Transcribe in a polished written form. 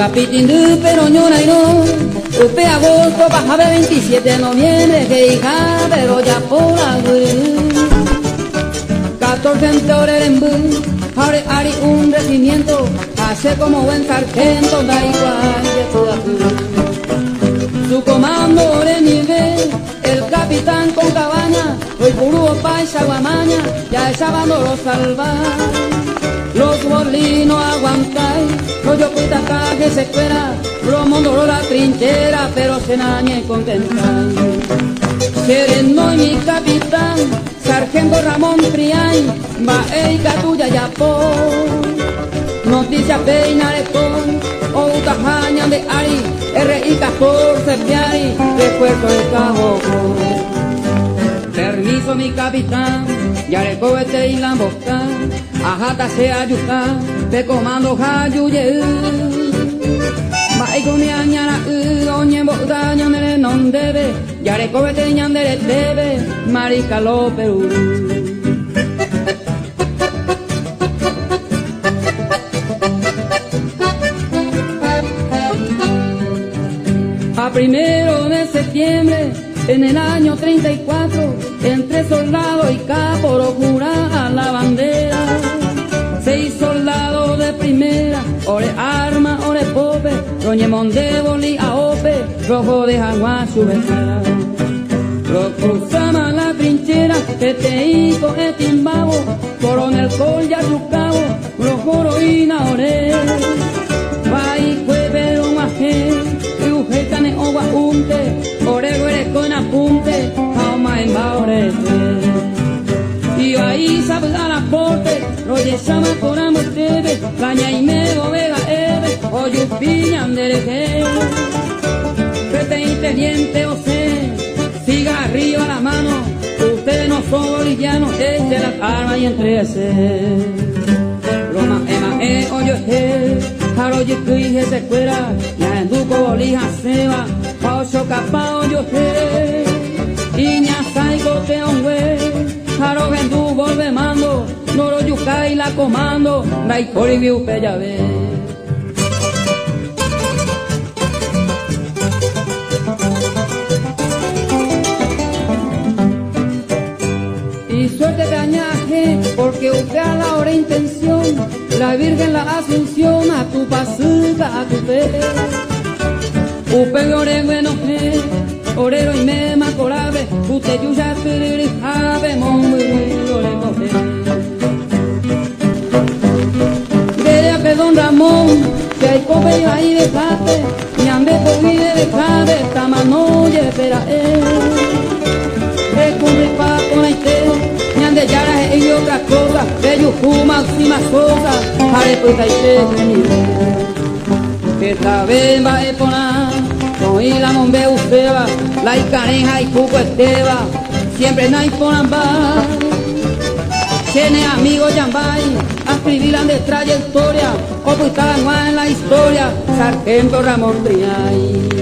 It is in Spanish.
Urapitindu, pero ñonairo, upe agosto, bajabe 27 de noviembre, que hija, pero ya por la 14 en Torerembú, ahora hay un regimiento, hace como buen sargento, da igual de toda su comando de nivel, el capitán con cabaña, hoy puro paisa guamaña, ya esa lo salvar. Los bolinos aguantáis, los yocuita acá que se espera, los mondoros la trinchera, pero se nañe contentan. Sereno y mi capitán, sargento Ramón Priay, va eica tuya ya por. Noticia peina de con, o utajaña de Ari, RI-14 Piari, refuerzo de Cajocó. Permiso mi capitán, ya le cobete y la boca, ajata se ayuca, te comando jayuye. Maiko ni añara oñe boda ñandere non debe, ya le cobete ñandere debe, marica lo Perú. A 1 de septiembre, en el año 34, entre soldado y capo lo jura la bandera. 6 soldados de primera, ore arma, ore pope, roñemón de boli a ope, rojo de jaguar su vecina. Lo cruzamos la trinchera, hijo timbabo, coronel col ya su cabo, rojo roína ore. Vai cuevero majé, y ujetane ogua unte, orego ere con apunte, jauma en baorete. Y ahí sabe dar aporte, roye sama coramo tebe, caña y mego vega eve, oyu piñan dereje. Prete inteligente o sé, siga arriba la mano, ustedes no son bolivianos, eche las armas y entrese. Roma ema oyo Haro yikuije se cuera, ya en duco bolija seba, ocho capao yo he, iña saigo te onwe, haro gendu volve mando, noro yukai la comando, dai cori viu peyave. Y suerte de añaje, porque usted a la hora intención, la Virgen la Asunción a tu pasuca, a tu fe. Upe ore bueno fe, orero y mema corabe, usted yuya piriri jave, monguiri ore coge. Dele que don Ramón, que hay cope ahí de plate, y ande por vida de cabe, tamanoye espera él. Recurre pa con la de yara y otras cosas, de yucuma y más cosas, jare pues hay que esta vez va a poner, con la mombe useba, la icareja y cuco esteba, siempre no hay ponan va. Tiene amigos yambay, escribirán de trayectoria, o pues en la historia, sargento Ramón Priay.